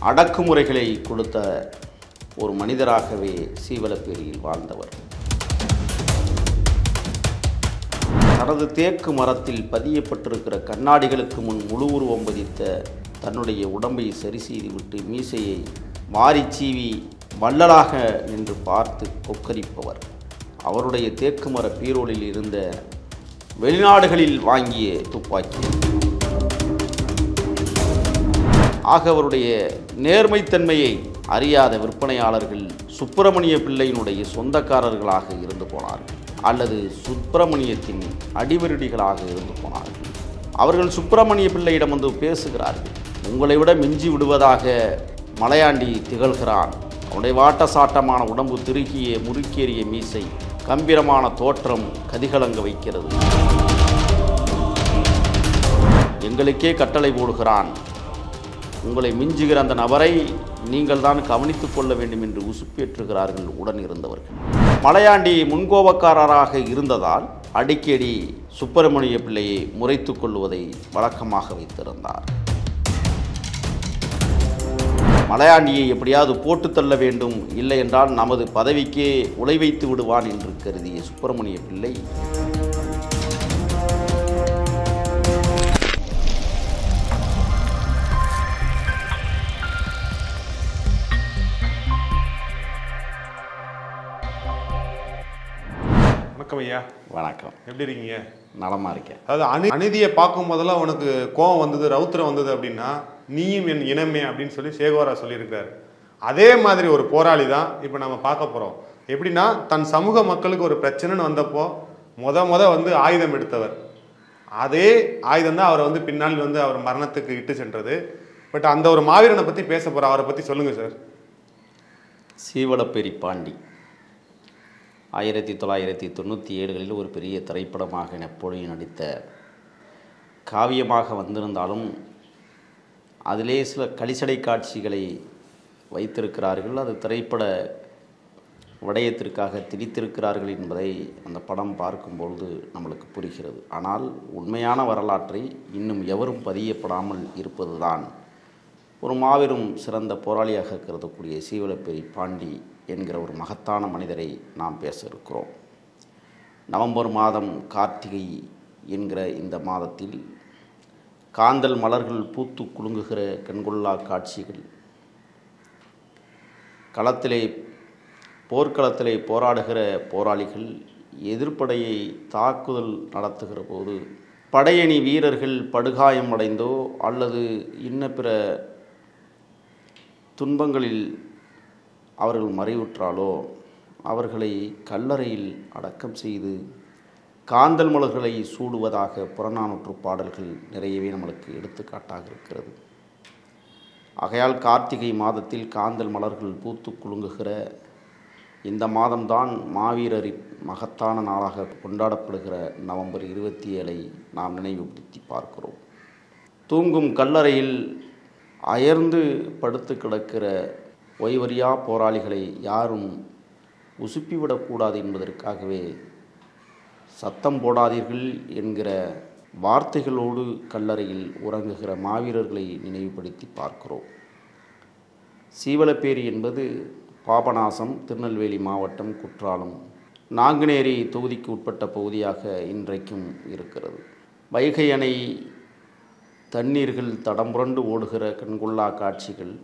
அடக்குமுறைகளை கொடுத்த ஒரு மனிதராகவே சீவலப்பேரியில் வாழ்ந்தவர். தனது தேக்கு மரத்தில் பதியப்பட்டிருக்கிற கண்ணாடிகளுக்கு முன் முழு உருவம் பதித்த தன்னுடைய உடம்பை சரி செய்துவிட்டு மீசையை மாறி சீவி வள்ளலாக நின்று பார்த்து கொக்கரிப்பவர். அவருடைய தேக்கு மர பீரோலில் இருந்த வெளிநாடுகளில் வாங்கிய துப்பாக்கி. ஆக அவருடைய நேர்மைத்தன்மையை அறியாத விற்பனையாளர்கள் சுப்பிரமணிய பிள்ளையினுடைய சொந்தக்காரர்களாக இருந்து போனார்கள் அல்லது சுப்பிரமணியத்தின் அடிவருடிகளாக இருந்து போனார்கள். அவர்கள் சுப்பிரமணிய பிள்ளையிடம் வந்து பேசுகிறார்கள். உங்களை விட மிஞ்சி விடுவதாக மலையாண்டி திகழ்கிறான். அவனுடைய வாட்டசாட்டமான உடம்பு திருகிய முறுக்கேறிய மீசை கம்பீரமான தோற்றம் கதிகலங்க வைக்கிறது. எங்களுக்கே கட்டளை போடுகிறான். உங்களை மிஞ்சுகிற அந்த நபரை நீங்கள் தான் கவனித்துக் கொள்ள வேண்டும் என்று உசுப்பேற்றுகிறார்கள் உடன் இருந்தவர்கள். மலையாண்டி முன்கோபக்காரராக இருந்ததால் அடிக்கடி சுப்பிரமணிய பிள்ளையை முறைத்து கொள்வதை வழக்கமாக வைத்திருந்தார். மலையாண்டியை எப்படியாவது போட்டு தள்ள வேண்டும், இல்லை என்றால் நமது பதவிக்கே உலை வைத்து விடுவான் என்று கருதிய சுப்பிரமணிய பிள்ளை வணக்கம் ஐயா. வணக்கம். எப்படி இருக்கீங்க? நலமா இருக்கேன். அதாவது அநீதியை பார்க்கும் போதெல்லாம் உனக்கு கோபம் வந்தது, ரவுத்திரம் வந்தது அப்படின்னா நீயும் என் இனமே அப்படின்னு சொல்லி சேகோரா சொல்லியிருக்காரு. அதே மாதிரி ஒரு போராளி தான் இப்போ நம்ம பார்க்க போகிறோம். எப்படின்னா தன் சமூக மக்களுக்கு ஒரு பிரச்சனைன்னு வந்தப்போ வந்து ஆயுதம் எடுத்தவர். அதே ஆயுதம் தான் அவரை பின்னால் அவர் மரணத்துக்கு இட்டு சென்றது. பட் அந்த ஒரு மாவீரனை பற்றி பேச போகிறோம். அவரை பற்றி சொல்லுங்கள் சார். சீவலப்பேரி பாண்டி 1997களில் ஒரு பெரிய திரைப்படமாக நெப்போலியன் நடித்த காவியமாக வந்திருந்தாலும் அதிலே சில கலிசடை காட்சிகளை வைத்திருக்கிறார்கள். அது திரைப்பட விடயத்திற்காக திணித்திருக்கிறார்கள் என்பதை அந்த படம் பார்க்கும்பொழுது நம்மளுக்கு புரிகிறது. ஆனால் உண்மையான வரலாற்றை இன்னும் எவரும் பதியப்படாமல் இருப்பதுதான் ஒரு மாபெரும் சிறந்த போராளியாக கருதக்கூடிய சீவலப்பேரி பாண்டி என்கிற ஒரு மகத்தான மனிதரை நாம் பேச இருக்கிறோம். நவம்பர் மாதம் கார்த்திகை என்கிற இந்த மாதத்தில் காந்தல் மலர்கள் பூத்து குலுங்குகிற கண்கொள்ளா காட்சிகள், போர்க்களத்திலே போராடுகிற போராளிகள் எதிர்ப்படையை தாக்குதல் நடத்துகிற போது படையணி வீரர்கள் படுகாயம் அடைந்தோ அல்லது இன்ன பிற துன்பங்களில் அவர்கள் மறைவுற்றாலோ அவர்களை கல்லறையில் அடக்கம் செய்து காந்தல் மலர்களை சூடுவதாக புறநானூற்று பாடல்கள் நிறையவே நம்மளுக்கு எடுத்துக்காட்டாக இருக்கிறது. ஆகையால் கார்த்திகை மாதத்தில் காந்தல் மலர்கள் பூத்து குலுங்குகிற இந்த மாதம்தான் மாவீரரின் மகத்தான நாளாக கொண்டாடப்படுகிற நவம்பர் 27 நாம் நினைவுபடுத்தி பார்க்கிறோம். தூங்கும் கல்லறையில் அயர்ந்து படுத்து கிடக்கிற ஓய்வறியா போராளிகளை யாரும் உசுப்பிவிடக்கூடாது என்பதற்காகவே சத்தம் போடாதீர்கள் என்கிற வார்த்தைகளோடு கல்லறையில் உறங்குகிற மாவீரர்களை நினைவுபடுத்தி பார்க்கிறோம். சீவலப்பேரி என்பது பாபநாசம், திருநெல்வேலி மாவட்டம், குற்றாலம், நாங்குநேரி தொகுதிக்கு உட்பட்ட பகுதியாக இன்றைக்கும் இருக்கிறது. வைகை அணை தண்ணீர்கள் தடம்புரண்டு ஓடுகிற கண்கொள்ளா காட்சிகள்,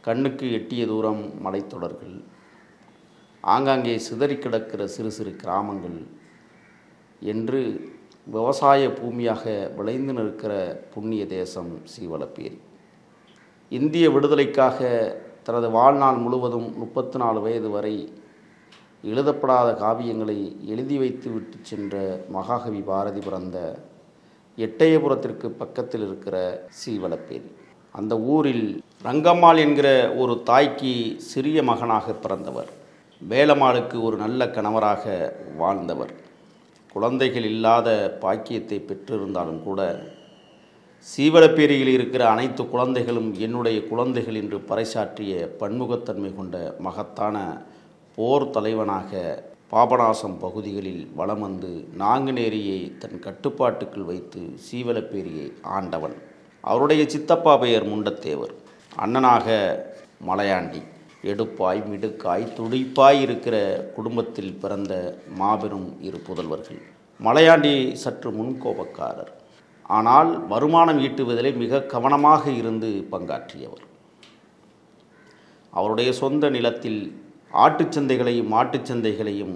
கண்ணுக்கு எட்டிய தூரம் மலைத்தொடர்கள், ஆங்காங்கே சிதறி கிடக்கிற சிறு சிறு கிராமங்கள் என்று விவசாய பூமியாக விளைந்து நிற்கிற புண்ணிய தேசம் சீவலப்பேரி. இந்திய விடுதலைக்காக தனது வாழ்நாள் முழுவதும் 34 வயது வரை எழுதப்படாத காவியங்களை எழுதி வைத்து விட்டு சென்ற மகாகவி பாரதி பிறந்த எட்டயபுரத்திற்கு பக்கத்தில் இருக்கிற சீவலப்பேரி. அந்த ஊரில் ரங்கம்மாள் என்கிற ஒரு தாய்க்கு சிறிய மகனாக பிறந்தவர். வேலம்மாளுக்கு ஒரு நல்ல கணவராக வாழ்ந்தவர். குழந்தைகள் இல்லாத பாக்கியத்தை பெற்றிருந்தாலும் கூட சீவலப்பேரியில் இருக்கிற அனைத்து குழந்தைகளும் என்னுடைய குழந்தைகள் என்று பறைசாற்றிய பன்முகத்தன்மை கொண்ட மகத்தான போர் தலைவனாக பாபநாசம் பகுதிகளில் வலம் வந்து நாங்குநேரியை தன் கட்டுப்பாட்டுக்குள் வைத்து சீவலப்பேரியை ஆண்டவன். அவருடைய சித்தப்பா பெயர் முண்டத்தேவர். அண்ணனாக மலையாண்டி. எடுப்பாய் மிடுக்காய் துடிப்பாய் இருக்கிற குடும்பத்தில் பிறந்த மாபெரும் இரு புதல்வர்கள். மலையாண்டி சற்று முன்கோபக்காரர். ஆனால் வருமானம் ஈட்டுவதிலே மிக கவனமாக இருந்து பங்காற்றியவர். அவருடைய சொந்த நிலத்தில் ஆட்டுச்சந்தைகளையும் மாட்டுச் சந்தைகளையும்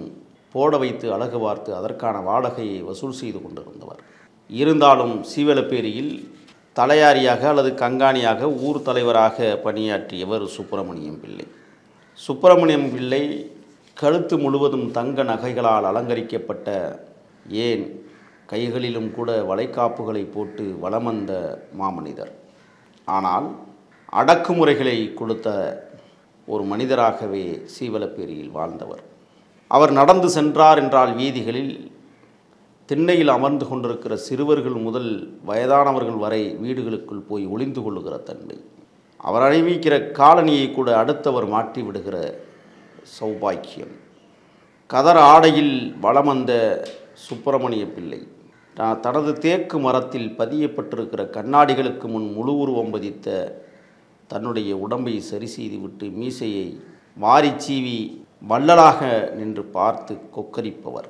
போட வைத்து அழகு பார்த்து அதற்கான வாடகையை வசூல் செய்து கொண்டிருந்தவர். இருந்தாலும் சீவலப்பேரியில் தலையாரியாக அல்லது கங்காணியாக ஊர் தலைவராக பணியாற்றியவர் சுப்பிரமணியம் பிள்ளை. சுப்பிரமணியம் பிள்ளை கழுத்து முழுவதும் தங்க நகைகளால் அலங்கரிக்கப்பட்ட, ஏன் கைகளிலும் கூட வளைகாப்புகளை போட்டு வலம் வந்த மாமனிதர். ஆனால் அடக்குமுறைகளை கொடுத்த ஒரு மனிதராகவே சீவலப்பேரியில் வாழ்ந்தவர். அவர் நடந்து சென்றார் என்றால் வீதிகளில் திண்ணையில் அமர்ந்து கொண்டிருக்கிற சிறுவர்கள் முதல் வயதானவர்கள் வரை வீடுகளுக்குள் போய் ஒளிந்து கொள்ளுகிற தன்மை. அவர் அணிவிக்கிற காலணியை கூட அடுத்தவர் மாற்றி விடுகிற சௌபாக்கியம். கதர் ஆடையில் வலம் வந்த சுப்பிரமணிய பிள்ளை தனது தேக்கு மரத்தில் பதியப்பட்டிருக்கிற கண்ணாடிகளுக்கு முன் முழு உருவம் பதித்த தன்னுடைய உடம்பை சரி செய்துவிட்டு மீசையை வாரி சீவி வள்ளலாக நின்று பார்த்து கொக்கரிப்பவர்.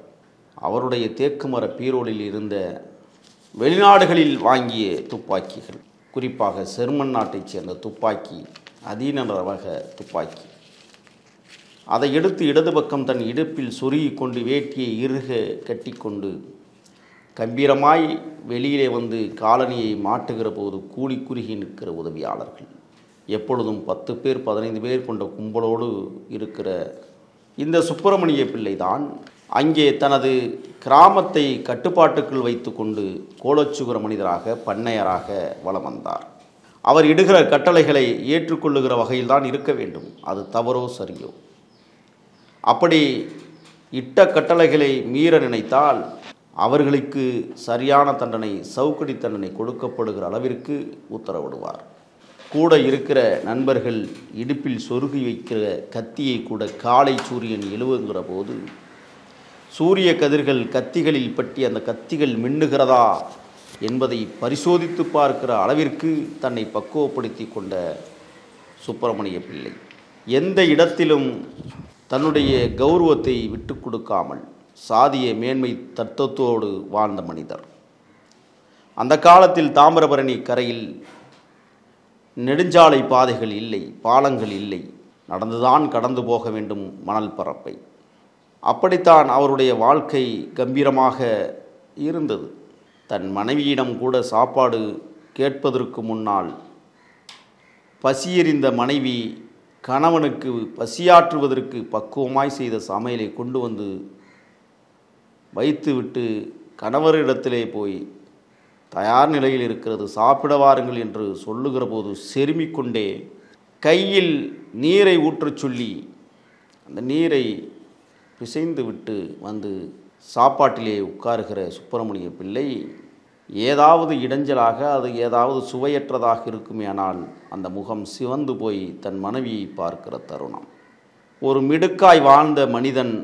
அவருடைய தேக்குமர பீரோலில் இருந்த வெளிநாடுகளில் வாங்கிய துப்பாக்கிகள், குறிப்பாக ஜெர்மன் நாட்டைச் சேர்ந்த துப்பாக்கி, அதீன ரக துப்பாக்கி. அதை எடுத்து இடது பக்கம் தன் இடுப்பில் சொருகி கொண்டு வேட்டியை இறுக கட்டிக்கொண்டு கம்பீரமாய் வெளியிலே வந்து காலனியை மாட்டுகிற போது கூடி குறுகி நிற்கிற உதவியாளர்கள். எப்பொழுதும் 10 பேர் 15 பேர் கொண்ட கும்பலோடு இருக்கிற இந்த சுப்பிரமணிய பிள்ளைதான் அங்கே தனது கிராமத்தை கட்டுப்பாட்டுக்குள் வைத்து கொண்டு கோலச்சுகிற மனிதராக பண்ணையராக வலம் வந்தார். அவர் இடுகிற கட்டளைகளை ஏற்றுக்கொள்ளுகிற வகையில்தான் இருக்க வேண்டும். அது தவறோ சரியோ. அப்படி இட்ட கட்டளைகளை மீற நினைத்தால் அவர்களுக்கு சரியான தண்டனை, சவுக்கடி தண்டனை கொடுக்கப்படுகிற அளவிற்கு உத்தரவிடுவார். கூட இருக்கிற நண்பர்கள் இடுப்பில் சொருகி வைக்கிற கத்தியை கூட காலை சூரியன் எழுவுங்கிற போது சூரிய கதிர்கள் கத்திகளில் பற்றி அந்த கத்திகள் மின்னுகிறதா என்பதை பரிசோதித்து பார்க்கிற அளவிற்கு தன்னை பக்குவப்படுத்தி கொண்ட சுப்பிரமணிய பிள்ளை எந்த இடத்திலும் தன்னுடைய கௌரவத்தை விட்டு கொடுக்காமல் சாதிய மேன்மை தத்துவத்தோடு வாழ்ந்த மனிதர். அந்த காலத்தில் தாமிரபரணி கரையில் நெடுஞ்சாலை பாதைகள் இல்லை, பாலங்கள் இல்லை, நடந்துதான் கடந்து போக வேண்டும் மணல் பரப்பை. அப்படித்தான் அவருடைய வாழ்க்கை கம்பீரமாக இருந்தது. தன் மனைவியிடம் கூட சாப்பாடு கேட்பதற்கு முன்னால் பசியறிந்த மனைவி கணவனுக்கு பசியாற்றுவதற்கு பக்குவமாய் செய்த சமையலை கொண்டு வந்து வைத்துவிட்டு கணவரிடத்திலே போய் தயார் நிலையில் இருக்கிறது, சாப்பிட வாருங்கள் என்று சொல்லுகிற போது செருமிக்கொண்டே கையில் நீரை ஊற்றச் சொல்லி அந்த நீரை பிசைந்து விட்டு வந்து சாப்பாட்டிலே உட்காருகிற சுப்பிரமணிய பிள்ளை ஏதாவது இடைஞ்சலாக, அது ஏதாவது சுவையற்றதாக இருக்குமே, ஆனால் அந்த முகம் சிவந்து போய் தன் மனைவியை பார்க்கிற தருணம். ஒரு மிடுக்காய் வாழ்ந்த மனிதன்,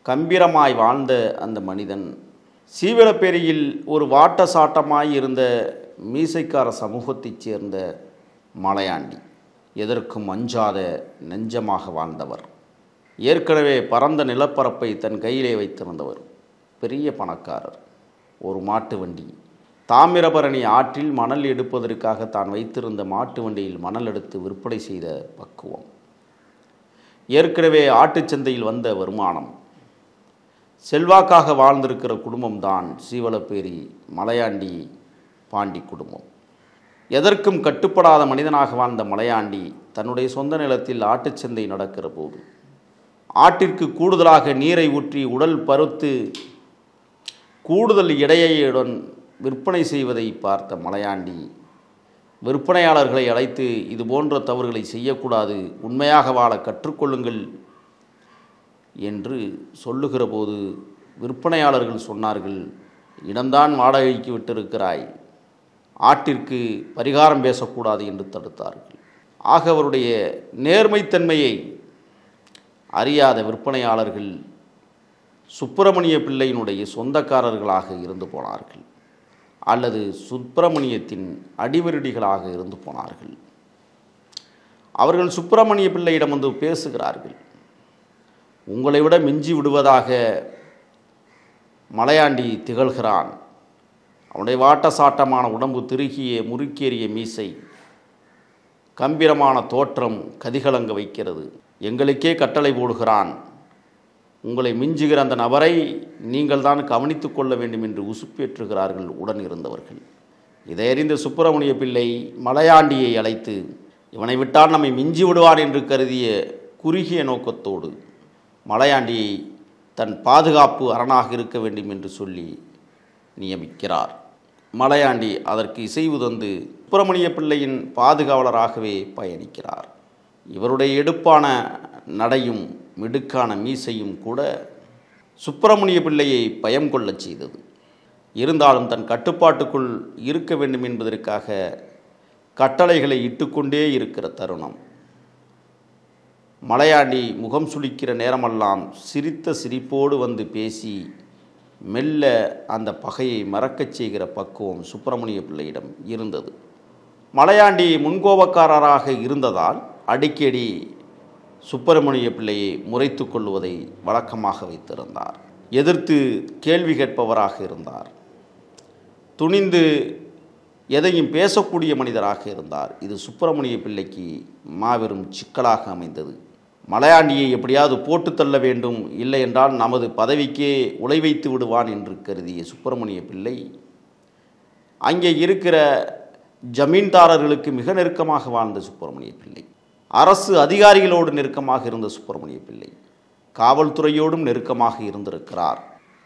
கம்பீரமாய் வாழ்ந்த அந்த மனிதன் சீவலப்பேரியில் ஒரு வாட்ட சாட்டமாய் இருந்த மீசைக்கார சமூகத்தைச் சேர்ந்த மலையாண்டி, எதற்கும் அஞ்சாத நெஞ்சமாக வாழ்ந்தவர். ஏற்கனவே பரந்த நிலப்பரப்பை தன் கையிலே வைத்திருந்தவர். பெரிய பணக்காரர். ஒரு மாட்டு வண்டி, தாமிரபரணி ஆற்றில் மணல் எடுப்பதற்காக தான் வைத்திருந்த மாட்டு வண்டியில் மணல் எடுத்து விற்பனை செய்த பக்குவம். ஏற்கனவே ஆட்டுச்சந்தையில் வந்த வருமானம். செல்வாக்காக வாழ்ந்திருக்கிற குடும்பம்தான் சீவலப்பேரி மலையாண்டி பாண்டி குடும்பம். எதற்கும் கட்டுப்படாத மனிதனாக வாழ்ந்த மலையாண்டி தன்னுடைய சொந்த நிலத்தில் ஆட்டுச்சந்தை நடக்கிற போது ஆட்டிற்கு கூடுதலாக நீரை ஊற்றி உடல் பருத்து கூடுதல் எடையுடன் விற்பனை செய்வதை பார்த்த மலையாண்டி விற்பனையாளர்களை அழைத்து, இது போன்ற தவறுகளை செய்யக்கூடாது, உண்மையாக வாழ கற்றுக்கொள்ளுங்கள் என்று சொல்லுகிற போது விற்பனையாளர்கள் சொன்னார்கள், இடம்தான் வாடகைக்கு விட்டிருக்கிறாய், ஆட்டிற்கு பரிகாரம் பேசக்கூடாது என்று தடுத்தார்கள். ஆக அவருடைய நேர்மைத்தன்மையை அறியாத விற்பனையாளர்கள் சுப்பிரமணிய பிள்ளையினுடைய சொந்தக்காரர்களாக இருந்து போனார்கள். அல்லது சுப்பிரமணியத்தின் அடிவருடிகளாக இருந்து போனார்கள். அவர்கள் சுப்பிரமணிய பிள்ளையிடம் வந்து பேசுகிறார்கள். உங்களை விட மிஞ்சி விடுவதாக மலையாண்டி திகழ்கிறான். அவனுடைய வாட்டசாட்டமான உடம்பு, திருகிய முறுக்கேறிய மீசை, கம்பீரமான தோற்றம் கதிகலங்க வைக்கிறது. எங்களுக்கே கட்டளை போடுகிறான். உங்களை மிஞ்சுகிற அந்த நபரை நீங்கள் தான் கவனித்து கொள்ள வேண்டும் என்று உசுப்பேற்றுகிறார்கள் உடன் இருந்தவர்கள். இதை அறிந்த சுப்பிரமணிய பிள்ளை மலையாண்டியை அழைத்து, இவனை விட்டால் நம்மை மிஞ்சி விடுவான் என்று கருதிய குறுகிய நோக்கத்தோடு மலையாண்டியை தன் பாதுகாப்பு அரணாக இருக்க வேண்டும் என்று சொல்லி நியமிக்கிறார். மலையாண்டி அதற்கு இசைவு தந்து சுப்பிரமணிய பிள்ளையின் பாதுகாவலராகவே பயணிக்கிறார். இவருடைய எடுப்பான நடையும் மிடுக்கான மீசையும் கூட சுப்பிரமணிய பிள்ளையை பயம் கொள்ளச் செய்தது. இருந்தாலும் தன் கட்டுப்பாட்டுக்குள் இருக்க வேண்டும் என்பதற்காக கட்டளைகளை இட்டுக்கொண்டே இருக்கிற தருணம். மலையாண்டி முகம் சுளிக்கிற நேரமெல்லாம் சிரித்த சிரிப்போடு வந்து பேசி மெல்ல அந்த பகையை மறக்கச் செய்கிற பக்குவம் சுப்பிரமணிய பிள்ளையிடம் இருந்தது. மலையாண்டி முன்கோபக்காரராக இருந்ததால் அடிக்கடி சுப்பிரமணிய பிள்ளையை முறைத்து கொள்வதை வழக்கமாக வைத்திருந்தார். எதிர்த்து கேள்வி கேட்பவராக இருந்தார். துணிந்து எதையும் பேசக்கூடிய மனிதராக இருந்தார். இது சுப்பிரமணிய பிள்ளைக்கு மாபெரும் சிக்கலாக அமைந்தது. மலையாண்டியை எப்படியாவது போட்டு தள்ள வேண்டும், இல்லை என்றால் நமது பதவிக்கே உலை வைத்து விடுவான் என்று கருதிய சுப்பிரமணிய பிள்ளை அங்கே இருக்கிற ஜமீன்தாரர்களுக்கு மிக நெருக்கமாக வாழ்ந்த சுப்பிரமணிய பிள்ளை, அரசு அதிகாரிகளோடு நெருக்கமாக இருந்த சுப்பிரமணிய பிள்ளை காவல்துறையோடும் நெருக்கமாக இருந்திருக்கிறார்.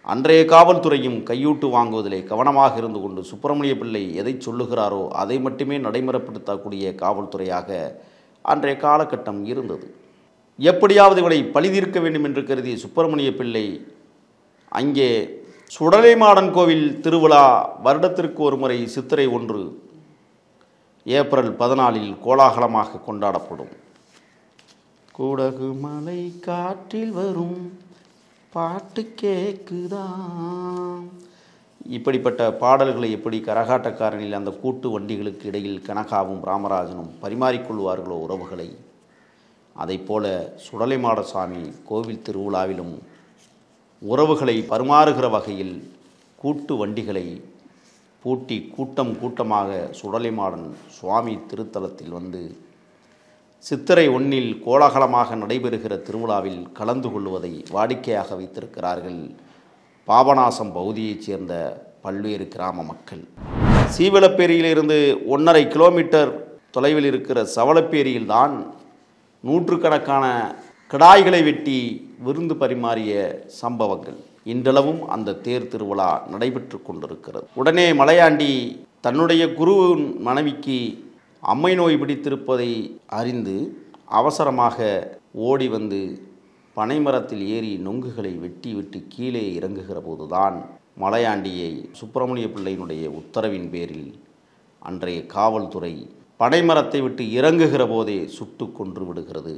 அன்றைய காவல்துறையும் கையூட்டு வாங்குவதிலே கவனமாக இருந்து கொண்டு சுப்பிரமணிய பிள்ளை எதை சொல்லுகிறாரோ அதை மட்டுமே நடைமுறைப்படுத்தக்கூடிய காவல்துறையாக அன்றைய காலகட்டம் இருந்தது. எப்படியாவது இவனை பழிதீர்க்க வேண்டும் என்று கருதிய சுப்பிரமணிய பிள்ளை அங்கே சுடலைமாடன் கோவில் திருவிழா வருடத்திற்கு ஒரு முறை சித்திரை 1 ஏப்ரல் 14 கோலாகலமாக கொண்டாடப்படும். குடகு மலை காற்றில் வரும் பாட்டு கேக்குதான், இப்படிப்பட்ட பாடல்களை எப்படி கரகாட்டக்காரனில் அந்த கூட்டு வண்டிகளுக்கு இடையில் கனகாவும் ராமராஜனும் பரிமாறிக்கொள்வார்களோ உறவுகளை, அதைப்போல சுடலைமாடசாமி கோவில் திருவிழாவிலும் உறவுகளை பரிமாறுகிற வகையில் கூட்டு வண்டிகளை பூட்டி கூட்டம் கூட்டமாக சுடலைமாடன் சுவாமி திருத்தலத்தில் வந்து சித்திரை 1 கோலாகலமாக நடைபெறுகிற திருவிழாவில் கலந்து கொள்வதை வாடிக்கையாக வைத்திருக்கிறார்கள் பாபநாசம் பகுதியைச் சேர்ந்த பல்வேறு கிராம மக்கள். சீவலப்பேரியிலிருந்து 1.5 கிலோமீட்டர் தொலைவில் இருக்கிற சவளப்பேரியில்தான் நூற்றுக்கணக்கான கிடாய்களை வெட்டி விருந்து பரிமாறிய சம்பவங்கள் இன்றளவும் அந்த தேர் திருவிழா நடைபெற்று கொண்டிருக்கிறது. உடனே மலையாண்டி தன்னுடைய குருவின் மனைவிக்கு அம்மை நோய் பிடித்திருப்பதை அறிந்து அவசரமாக ஓடி வந்து பனைமரத்தில் ஏறி நொங்குகளை வெட்டி விட்டு கீழே இறங்குகிற போதுதான் மலையாண்டியை சுப்பிரமணிய பிள்ளையினுடைய உத்தரவின் பேரில் அன்றைய காவல்துறை பனைமரத்தை விட்டு இறங்குகிற போதே சுட்டு கொன்று விடுகிறது.